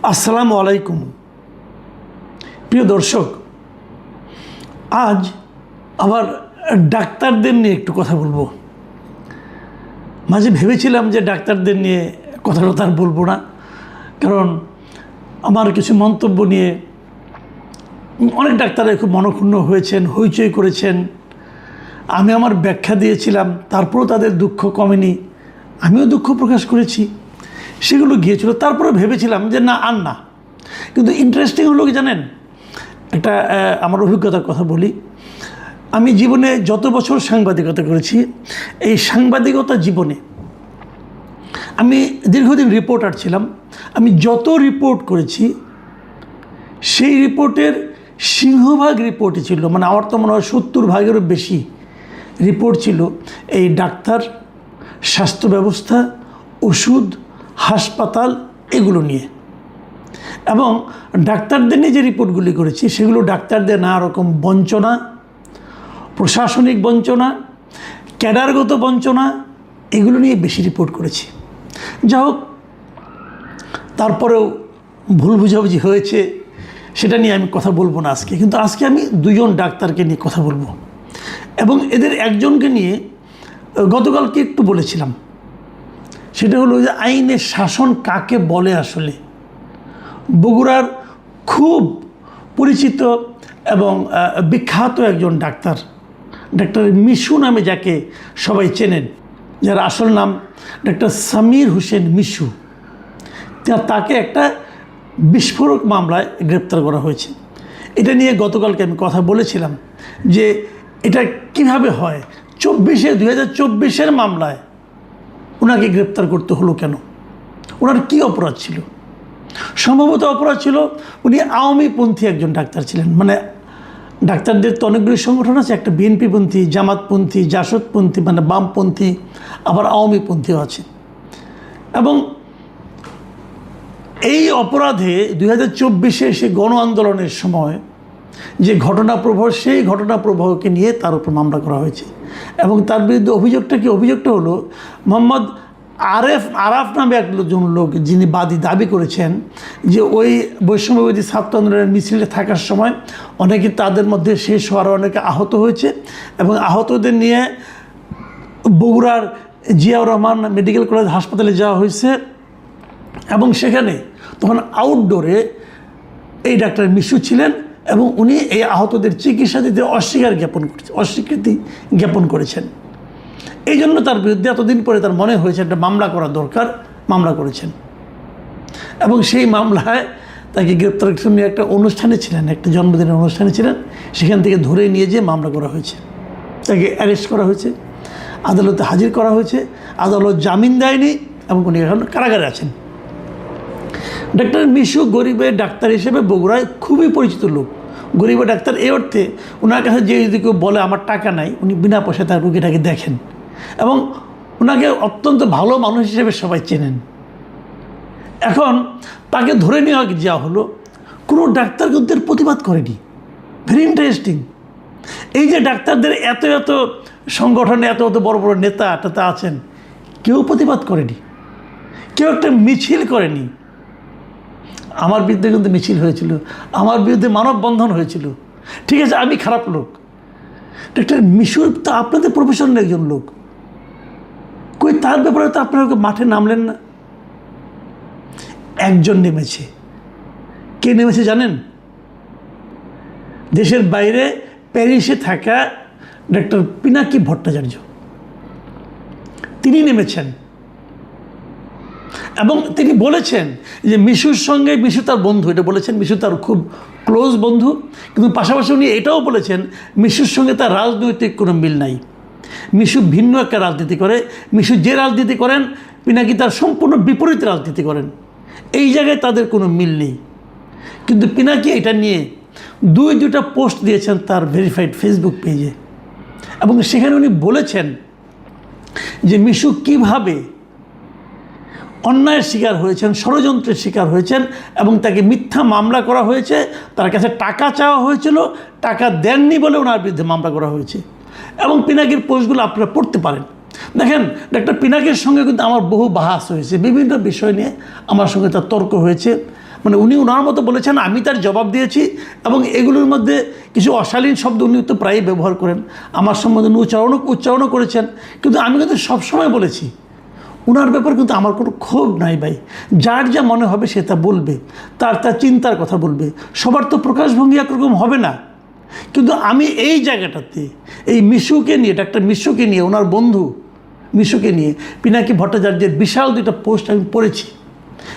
আসসালামু আলাইকুম প্রিয় দর্শক, আজ আবার ডাক্তারদের নিয়ে একটু কথা বলবো। মাঝে ভেবেছিলাম যে ডাক্তারদের নিয়ে কথাটা আর বলবো না, কারণ আমার কিছু মন্তব্য নিয়ে অনেক ডাক্তাররা খুব মনক্ষুণ্ণ হয়েছেন, হইচই করেছেন। আমি আমার ব্যাখ্যা দিয়েছিলাম, তারপরেও তাদের দুঃখ কমেনি, আমিও দুঃখ প্রকাশ করেছি, সেগুলো গিয়েছিল। তারপরে ভেবেছিলাম যে না, আর না। কিন্তু ইন্টারেস্টিং হলো কি জানেন, একটা আমার অভিজ্ঞতার কথা বলি। আমি জীবনে যত বছর সাংবাদিকতা করেছি, এই সাংবাদিকতা জীবনে আমি দীর্ঘদিন রিপোর্টার ছিলাম। আমি যত রিপোর্ট করেছি, সেই রিপোর্টের সিংহভাগ রিপোর্টই ছিল, মানে আমার তো মনে হয় 70 ভাগেরও বেশি রিপোর্ট ছিল এই ডাক্তার, স্বাস্থ্য ব্যবস্থা, ওষুধ, হাসপাতাল এগুলো নিয়ে। এবং ডাক্তারদের নিয়ে যে রিপোর্টগুলি করেছি, সেগুলো ডাক্তারদের নানা রকম বঞ্চনা, প্রশাসনিক বঞ্চনা, ক্যাডারগত বঞ্চনা, এগুলো নিয়ে বেশি রিপোর্ট করেছি। যা হোক, তারপরেও ভুল বুঝাবুঝি হয়েছে, সেটা নিয়ে আমি কথা বলবো না আজকে। কিন্তু আজকে আমি দুজন ডাক্তারকে নিয়ে কথা বলবো, এবং এদের একজনকে নিয়ে গতকালকে একটু বলেছিলাম। সেটা হলো যে আইনের শাসন কাকে বলে। আসলে বগুড়ার খুব পরিচিত এবং বিখ্যাত একজন ডাক্তার, ডাক্তার মিশু নামে যাকে সবাই চেনেন, যার আসল নাম ডাক্তার সামির হোসেন মিশু, তাকে একটা বিস্ফোরক মামলায় গ্রেপ্তার করা হয়েছে। এটা নিয়ে গতকালকে আমি কথা বলেছিলাম যে এটা কিভাবে হয়। 2024-এর মামলায় ওনাকে গ্রেপ্তার করতে হলো কেন? ওনার কী অপরাধ ছিল? সম্ভবত অপরাধ ছিল উনি আওয়ামীপন্থী একজন ডাক্তার ছিলেন। মানে ডাক্তারদের তো অনেকগুলি সংগঠন আছে, একটা বিএনপিপন্থী, জামাতপন্থী, জাসদপন্থী, মানে বামপন্থী, আবার আওয়ামীপন্থীও আছে। এবং এই অপরাধে 2024-এ সে গণ আন্দোলনের সময় যে ঘটনা প্রবাহ, সেই ঘটনা প্রবাহকে নিয়ে তার উপর মামলা করা হয়েছে। এবং তার বিরুদ্ধে অভিযোগটা হলো মোহাম্মদ আরাফ নামে একজন লোক, যিনি দাবি করেছেন যে ওই বৈষম্যবিরোধী ছাত্র আন্দোলনের মিছিলে থাকার সময় অনেকে, তাদের মধ্যে শেষ হওয়ার অনেকে আহত হয়েছে, এবং আহতদের নিয়ে বগুড়ার জিয়াউর রহমান মেডিকেল কলেজ হাসপাতালে যাওয়া হয়েছে। এবং সেখানে তখন আউটডোরে এই ডাক্তার মিশু ছিলেন, এবং উনি এই আহতদের চিকিৎসা দিতে অস্বীকৃতি জ্ঞাপন করেছেন। এই জন্য তার বিরুদ্ধে এতদিন পরে তার মনে হয়েছে একটা মামলা করা দরকার, মামলা করেছেন। এবং সেই মামলায় তাকে গ্রেপ্তার নিয়ে একটা অনুষ্ঠানে ছিলেন, একটা জন্মদিনের অনুষ্ঠানে ছিলেন, সেখান থেকে ধরে নিয়ে যেয়ে মামলা করা হয়েছে। তাকে অ্যারেস্ট করা হয়েছে, আদালতে হাজির করা হয়েছে, আদালত জামিন দেয়নি, এবং উনি এখন কারাগারে আছেন। ডাক্তার মিশু গরিবের ডাক্তার হিসেবে বগুড়ায় খুবই পরিচিত লোক। গরিবের ডাক্তার এই অর্থে, ওনার কাছে যে যদি কেউ বলে আমার টাকা নাই, উনি বিনা পয়সায় তার রুগীটাকে দেখেন, এবং ওনাকে অত্যন্ত ভালো মানুষ হিসেবে সবাই চেনেন। এখন তাকে ধরে নেওয়া যাওয়া হলো, কোনো ডাক্তার কিন্তু এর প্রতিবাদ করেনি। Very interesting. এই যে ডাক্তারদের এত এত সংগঠনে এত এত বড় বড় নেতা টেতা আছেন, কেউ প্রতিবাদ করেনি, কেউ একটা মিছিল করেনি। আমার বিরুদ্ধে কিন্তু মিছিল হয়েছিল, আমার বিরুদ্ধে মানববন্ধন হয়েছিল। ঠিক আছে, আমি খারাপ লোক, ডাক্তার মিশুর তো আপনাদের প্রফেশনের একজন লোক, কই তার ব্যাপারে তো আপনারা মাঠে নামলেন না। একজন নেমেছে। কে নেমেছে জানেন? দেশের বাইরে প্যারিসে থাকা ডাক্তার পিনাকি ভট্টাচার্য, তিনি নেমেছেন। এবং তিনি বলেছেন যে মিশুর সঙ্গে, মিশু তার বন্ধু, এটা বলেছেন, মিশু তার খুব ক্লোজ বন্ধু, কিন্তু পাশাপাশি উনি এটাও বলেছেন মিশুর সঙ্গে তার রাজনৈতিক কোনো মিল নাই। মিশু ভিন্ন একটা রাজনীতি করে। মিশু যে রাজনীতি করেন, পিনাকি তার সম্পূর্ণ বিপরীত রাজনীতি করেন। এই জায়গায় তাদের কোনো মিল নেই। কিন্তু পিনাকি এটা নিয়ে দুইটা পোস্ট দিয়েছেন তার ভেরিফাইড ফেসবুক পেজে, এবং সেখানে উনি বলেছেন যে মিশু কীভাবে অন্যায়ের শিকার হয়েছেন, ষড়যন্ত্রের শিকার হয়েছেন, এবং তাকে মিথ্যা মামলা করা হয়েছে। তার কাছে টাকা চাওয়া হয়েছিল, টাকা দেননি বলে ওনার বিরুদ্ধে মামলা করা হয়েছে। এবং পিনাকির পোস্টগুলো আপনারা পড়তে পারেন। দেখেন, ডাক্তার পিনাকির সঙ্গে কিন্তু আমার বহু বাহাস হয়েছে, বিভিন্ন বিষয় নিয়ে আমার সঙ্গে তার তর্ক হয়েছে। মানে উনি ওনার মতো বলেছেন, আমি তার জবাব দিয়েছি, এবং এগুলোর মধ্যে কিছু অশালীন শব্দ উনি তো প্রায়ই ব্যবহার করেন, আমার সম্বন্ধে উনি উচ্চারণও করেছেন। কিন্তু আমি কিন্তু সবসময় বলেছি ওনার ব্যাপারে কিন্তু আমার কোনো ক্ষোভ নাই ভাই, যার যা মনে হবে সে তা বলবে, তার চিন্তার কথা বলবে, সবার তো প্রকাশভঙ্গি একরকম হবে না। কিন্তু আমি এই জায়গাটাতে এই মিশুকে নিয়ে, ডাক্তার মিশুকে নিয়ে, ওনার বন্ধু মিশুকে নিয়ে পিনাকি ভট্টাচার্যের বিশাল দুইটা পোস্ট আমি পড়েছি,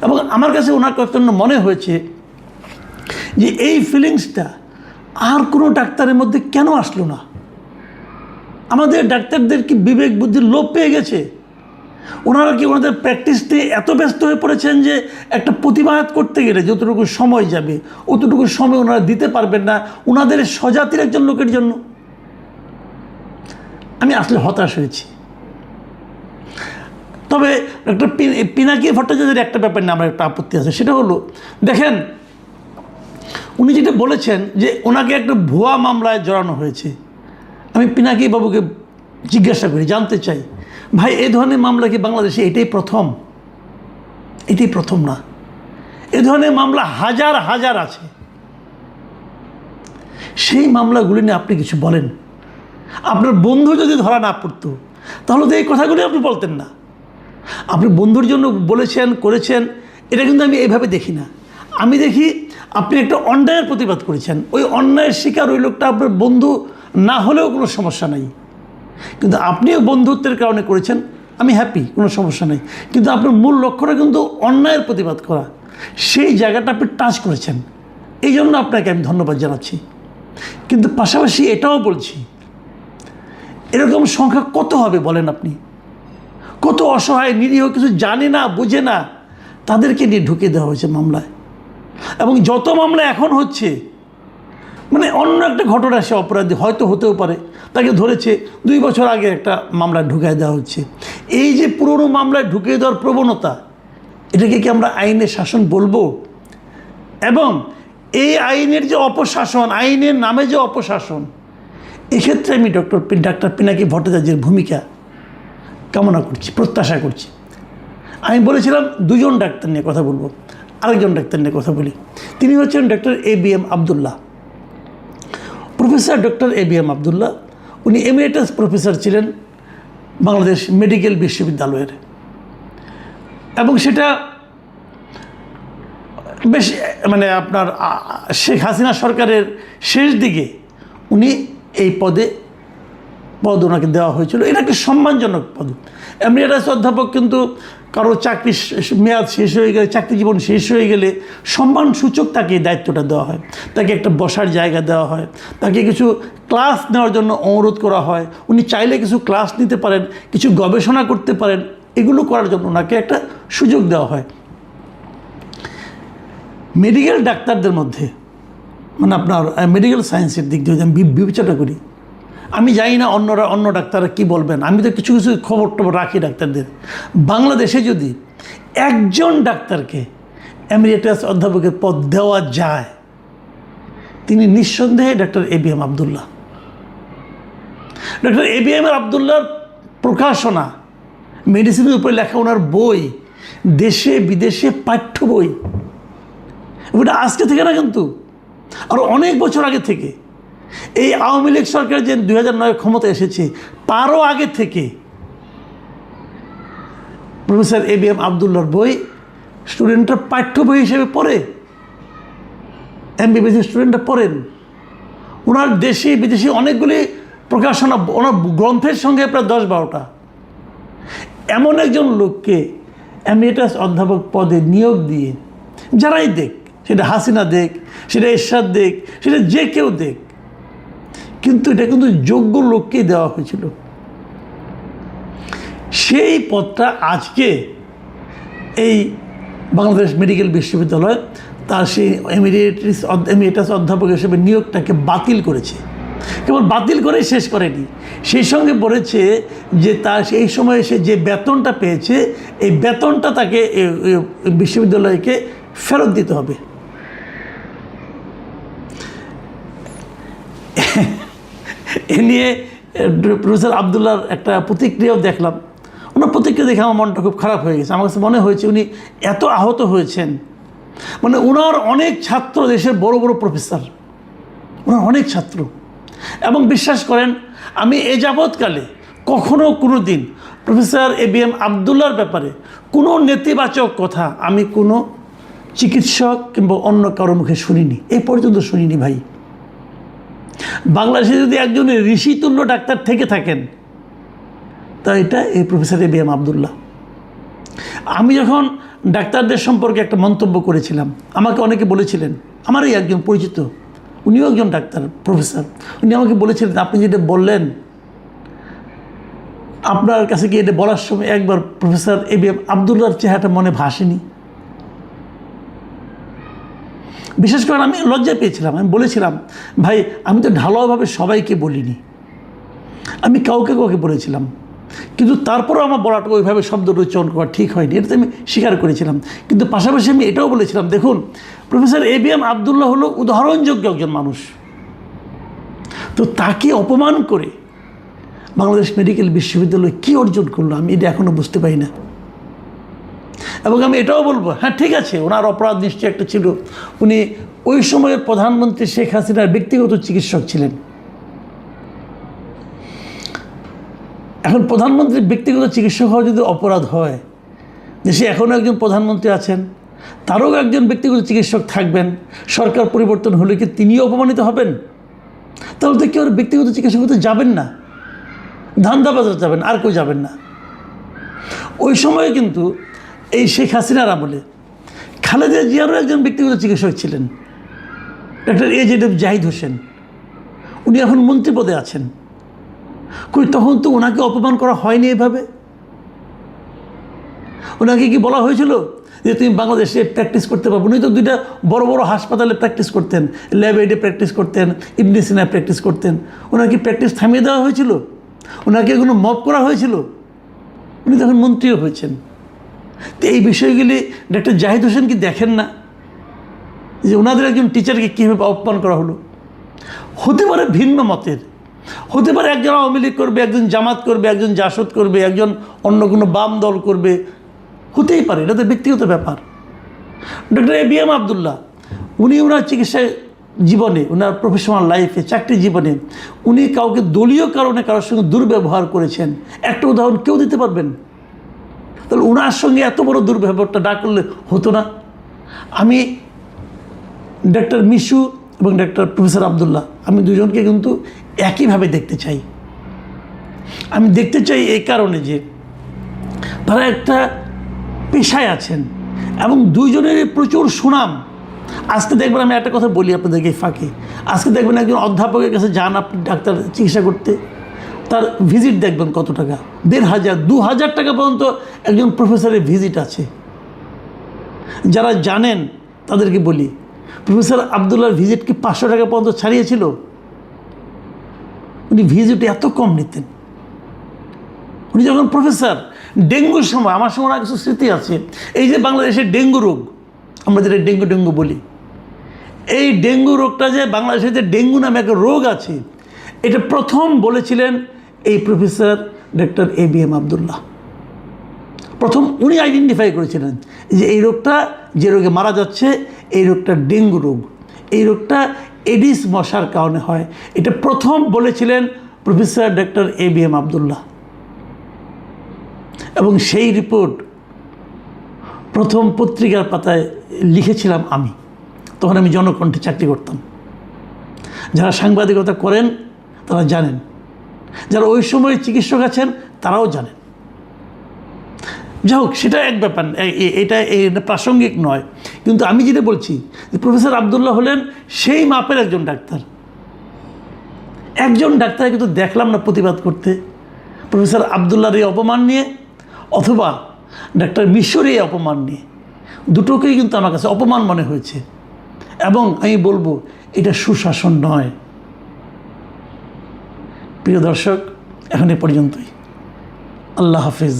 এবং আমার কাছে ওনার জন্য মনে হয়েছে যে এই ফিলিংসটা আর কোনো ডাক্তারের মধ্যে কেন আসলো না? আমাদের ডাক্তারদের কি বিবেক বুদ্ধির লোপ পেয়ে গেছে? ওনারা কি ওনাদের প্র্যাকটিস নিয়ে এত ব্যস্ত হয়ে পড়েছেন যে একটা প্রতিবাদ করতে গেলে যতটুকু সময় যাবে অতটুকু সময় ওনারা দিতে পারবেন না ওনাদের স্বজাতির একজন লোকের জন্য? আমি আসলে হতাশ হয়েছি। তবে ডক্টর পিনাকি ভট্টাচার্যের একটা ব্যাপার নিয়ে আমার একটা আপত্তি আছে, সেটা হলো, দেখেন উনি যেটা বলেছেন যে ওনাকে একটা ভুয়া মামলায় জড়ানো হয়েছে। আমি পিনাকি বাবুকে জিজ্ঞাসা করি, জানতে চাই, ভাই এই ধরনের মামলা কি বাংলাদেশে এটাই প্রথম? এটাই প্রথম না, এ ধরনের মামলা হাজার হাজার আছে। সেই মামলাগুলি নিয়ে আপনি কিছু বলেন। আপনার বন্ধু যদি ধরা না পড়তো তাহলে তো এই কথাগুলি আপনি বলতেন না। আপনি বন্ধুর জন্য বলেছেন, করেছেন, এটা কিন্তু আমি এইভাবে দেখি না। আমি দেখি আপনি একটা অন্যায়ের প্রতিবাদ করেছেন, ওই অন্যায়ের শিকার ওই লোকটা আপনার বন্ধু না হলেও কোনো সমস্যা নাই, কিন্তু আপনিও বন্ধুত্বের কারণে করেছেন, আমি হ্যাপি, কোনো সমস্যা নেই। কিন্তু আপনার মূল লক্ষ্যটা কিন্তু অন্যায়ের প্রতিবাদ করা, সেই জায়গাটা আপনি টাচ করেছেন, এই জন্য আপনাকে আমি ধন্যবাদ জানাচ্ছি। কিন্তু পাশাপাশি এটাও বলছি, এরকম সংখ্যা কত হবে বলেন আপনি? কত অসহায় নিরীহ কিছু জানে না, বুঝে না, তাদেরকে নিয়ে ঢুকিয়ে দেওয়া হয়েছে মামলায়। এবং যত মামলা এখন হচ্ছে, মানে অন্য একটা ঘটনা, সে অপরাধী হয়তো হতেও পারে, তাকে ধরেছে 2 বছর আগে একটা মামলায় ঢুকিয়ে দেওয়া হচ্ছে। এই যে পুরনো মামলায় ঢুকিয়ে দেওয়ার প্রবণতা, এটাকে কি আমরা আইনের শাসন বলবো? এবং এই আইনের যে অপশাসন, আইনের নামে যে অপশাসন, এক্ষেত্রে আমি ডাক্তার পিনাকি ভট্টাচার্যের ভূমিকা কামনা করছি, প্রত্যাশা করছি। আমি বলেছিলাম 2জন ডাক্তার নিয়ে কথা বলবো, আরেকজন ডাক্তার নিয়ে কথা বলি। তিনি হচ্ছেন doctor ABM Abdullah, professor doctor ABM Abdullah. উনি এমিরেটাস প্রফেসর ছিলেন বাংলাদেশ মেডিকেল বিশ্ববিদ্যালয়ের, এবং সেটা বেশ মানে আপনার শেখ হাসিনা সরকারের শেষ দিকে উনি এই পদ ওনাকে দেওয়া হয়েছিল। এটা একটা সম্মানজনক পদ। এমিরেটাস অধ্যাপক কিন্তু কারো চাকরি মেয়াদ শেষ হয়ে গেলে, চাকরি জীবন শেষ হয়ে গেলে সম্মানসূচক তাকে এই দায়িত্বটা দেওয়া হয়, তাকে একটা বসার জায়গা দেওয়া হয়, তাকে কিছু ক্লাস নেওয়ার জন্য অনুরোধ করা হয়। উনি চাইলে কিছু ক্লাস নিতে পারেন, কিছু গবেষণা করতে পারেন, এগুলো করার জন্য ওনাকে একটা সুযোগ দেওয়া হয়। মেডিকেল ডাক্তারদের মধ্যে, মানে আপনার মেডিকেল সায়েন্সের দিক দিয়ে আমি বিবেচনা করি, আমি জানি না অন্য ডাক্তাররা কী বলবেন, আমি তো কিছু কিছু খবর টবর রাখি ডাক্তারদের। বাংলাদেশে যদি একজন ডাক্তারকে এমিরেটাস অধ্যাপকের পদ দেওয়া যায়, তিনি নিঃসন্দেহে doctor ABM Abdullah. Doctor ABM আবদুল্লাহর প্রকাশনা, মেডিসিনের উপরে লেখা ওনার বই, দেশে বিদেশে পাঠ্য বই, ওটা আজকে থেকে না, কিন্তু আরও অনেক বছর আগে থেকে। এই আওয়ামী লীগ সরকার যে 2009 ক্ষমতা এসেছে, তারও আগে থেকে প্রফেসর ABM আবদুল্লাহর বই স্টুডেন্টরা পাঠ্য বই হিসেবে পড়ে, MBBS স্টুডেন্টরা পড়েন। ওনার দেশি বিদেশি অনেকগুলি প্রকাশনা, ওনার গ্রন্থের সঙ্গে প্রায় 10-12টা। এমন একজন লোককে এমিরেটাস অধ্যাপক পদে নিয়োগ দিয়ে, যারাই দেখ, সেটা হাসিনা দেখ, সেটা এরশাদ দেখ, সেটা যে কেউ দেখ, কিন্তু এটা কিন্তু যোগ্য লোককেই দেওয়া হয়েছিল। সেই পদটা আজকে এই বাংলাদেশ মেডিকেল বিশ্ববিদ্যালয় তার সেই এমিরেটাস অধ্যাপক হিসেবে নিয়োগটাকে বাতিল করেছে। কেবল বাতিল করেই শেষ করেনি, সেই সঙ্গে বলেছে যে তার সেই সময়ে সে যে বেতনটা পেয়েছে, এই বেতনটা তাকে বিশ্ববিদ্যালয়কে ফেরত দিতে হবে। এ নিয়ে প্রফেসর আবদুল্লাহর একটা প্রতিক্রিয়াও দেখলাম। ওনার প্রতিক্রিয়া দেখে আমার মনটা খুব খারাপ হয়ে গেছে। আমার কাছে মনে হয়েছে উনি এত আহত হয়েছেন মানে ওনার অনেক ছাত্র, দেশের বড় বড় প্রফেসর, ওনার অনেক ছাত্র। এবং বিশ্বাস করেন, আমি এ যাবৎকালে কখনো কোনো দিন প্রফেসর ABM আবদুল্লাহর ব্যাপারে কোনো নেতিবাচক কথা আমি কোনো চিকিৎসক কিংবা অন্য কারো মুখে শুনিনি, এই পর্যন্ত শুনিনি ভাই। বাংলাদেশে যদি একজন ঋষিতুল্য ডাক্তার থেকে থাকেন তা এটা এই প্রফেসর ABM আবদুল্লাহ। আমি যখন ডাক্তারদের সম্পর্কে একটা মন্তব্য করেছিলাম, আমাকে অনেকে বলেছিলেন, আমারই একজন পরিচিত, উনিও একজন ডাক্তার প্রফেসর, উনি আমাকে বলেছিলেন আপনি যেটা বললেন, আপনার কাছে কি এটা বলার সময় একবার প্রফেসর ABM আবদুল্লাহর চেহারাটা মনে ভাসেনি? বিশেষ করে আমি লজ্জা পেয়েছিলাম। আমি বলেছিলাম, ভাই আমি তো ঢালাওভাবে সবাইকে বলিনি, আমি কাউকে কাউকে বলেছিলাম, কিন্তু তারপরেও আমার বলাটা ওইভাবে শব্দ উচ্চারণ করা ঠিক হয়নি, এটা আমি স্বীকার করেছিলাম। কিন্তু পাশাপাশি আমি এটাও বলেছিলাম, দেখুন প্রফেসর ABM আবদুল্লাহ হলো উদাহরণযোগ্য একজন মানুষ, তো তাকে অপমান করে বাংলাদেশ মেডিকেল বিশ্ববিদ্যালয় কী অর্জন করলো আমি এটা এখনও বুঝতে পারি না। এবং আমি এটাও বলবো, হ্যাঁ ঠিক আছে, ওনার অপরাধ নিশ্চয়ই একটা ছিল, উনি ওই সময়ের প্রধানমন্ত্রী শেখ হাসিনার ব্যক্তিগত চিকিৎসক ছিলেন। এখন প্রধানমন্ত্রীর ব্যক্তিগত চিকিৎসক হওয়া যদি অপরাধ হয়, দেশে এখনও একজন প্রধানমন্ত্রী আছেন, তারও একজন ব্যক্তিগত চিকিৎসক থাকবেন, সরকার পরিবর্তন হলে কি তিনিও অপমানিত হবেন? তাহলে তো কেউ ব্যক্তিগত চিকিৎসক হতে যাবেন না, ধান্দাবাজার যাবেন, আর কেউ যাবেন না। ওই সময়ে কিন্তু এই শেখ হাসিনার আমলে খালেদা জিয়ারও একজন ব্যক্তিগত চিকিৎসক ছিলেন, ডক্টর AJM জাহিদ হোসেন, উনি এখন মন্ত্রী পদে আছেন। কই তখন তো ওনাকে অপমান করা হয়নি এভাবে? ওনাকে কি বলা হয়েছিল যে তুমি বাংলাদেশে প্র্যাকটিস করতে পারবো? উনি তো দুইটা বড় বড় হাসপাতালে প্র্যাকটিস করতেন, ল্যাব এইডে প্র্যাকটিস করতেন, ইবনে সিনায় প্র্যাকটিস করতেন, ওনাকে প্র্যাকটিস থামিয়ে দেওয়া হয়েছিল? ওনাকে কোনো মব করা হয়েছিল? উনি তখন মন্ত্রীও হয়েছেন। তো এই বিষয়গুলি ডক্টর জাহিদ হোসেন কি দেখেন না যে ওনাদের একজন টিচারকে কীভাবে অপমান করা হলো? হতে পারে ভিন্ন মতের, হতে পারে একজন আওয়ামী লীগ করবে, একজন জামাত করবে, একজন জাসদ করবে, একজন অন্য কোনো বাম দল করবে, হতেই পারে, এটা তো ব্যক্তিগত ব্যাপার। ডক্টর ABM আবদুল্লাহ উনি ওনার চিকিৎসা জীবনে, ওনার প্রফেশনাল লাইফে, চাকরি জীবনে উনি কাউকে দলীয় কারণে কারোর সঙ্গে দুর্ব্যবহার করেছেন, একটা উদাহরণ কেউ দিতে পারবেন? তাহলে ওনার সঙ্গে এত বড় দুর্ব্যবহারটা না করলে হতো না? আমি ডক্টর মিশু এবং ডক্টর প্রফেসর আবদুল্লাহ, আমি দুজনকে কিন্তু একইভাবে দেখতে চাই। আমি দেখতে চাই এই কারণে যে তারা একটা পেশায় আছেন এবং দুইজনের প্রচুর সুনাম। আজকে দেখবেন, আমি একটা কথা বলি আপনাদেরকে ফাঁকে, আজকে দেখবেন একজন অধ্যাপকের কাছে যান আপনি ডাক্তার চিকিৎসা করতে, তার ভিজিট দেখবেন কত টাকা, ১,৫০০ ২,০০০ টাকা পর্যন্ত একজন প্রফেসরের ভিজিট আছে। যারা জানেন তাদেরকে বলি, প্রফেসর আবদুল্লাহর ভিজিট কি ৫০০ টাকা পর্যন্ত ছাড়িয়েছিল? উনি ভিজিট এত কম নিতেন। উনি যখন প্রফেসর, ডেঙ্গুর সময়, আমার সময় কিছু স্মৃতি আছে, এই যে বাংলাদেশের ডেঙ্গু রোগ, আমরা যেটা ডেঙ্গু বলি, এই ডেঙ্গু রোগটা যে বাংলাদেশে যে ডেঙ্গু নামে একটা রোগ আছে, এটা প্রথম বলেছিলেন এই প্রফেসর ডক্টর ABM আবদুল্লাহ। প্রথম উনি আইডেন্টিফাই করেছিলেন যে এই রোগটা, যে রোগে মারা যাচ্ছে, এই রোগটা ডেঙ্গু রোগ, এই রোগটা এডিস মশার কারণে হয়, এটা প্রথম বলেছিলেন প্রফেসর ডক্টর ABM আবদুল্লাহ। এবং সেই রিপোর্ট প্রথম পত্রিকার পাতায় লিখেছিলাম আমি, তখন আমি জনকণ্ঠে চাকরি করতাম। যারা সাংবাদিকতা করেন তারা জানেন, যারা ওই সময় চিকিৎসক আছেন তারাও জানেন। যাই হোক, সেটা এক ব্যাপার, এটা প্রাসঙ্গিক নয়। কিন্তু আমি যেটা বলছি যে প্রফেসর আবদুল্লাহ হলেন সেই মাপের একজন ডাক্তার। একজন ডাক্তার কিন্তু দেখলাম না প্রতিবাদ করতে প্রফেসর আবদুল্লাহর এই অপমান নিয়ে, অথবা ডাক্তার মিশর এই অপমান নিয়ে। দুটোকেই কিন্তু আমার কাছে অপমান মনে হয়েছে। এবং আমি বলবো এটা সুশাসন নয়। প্রিয় দর্শক, এখন এ পর্যন্তই। আল্লাহ হাফিজ।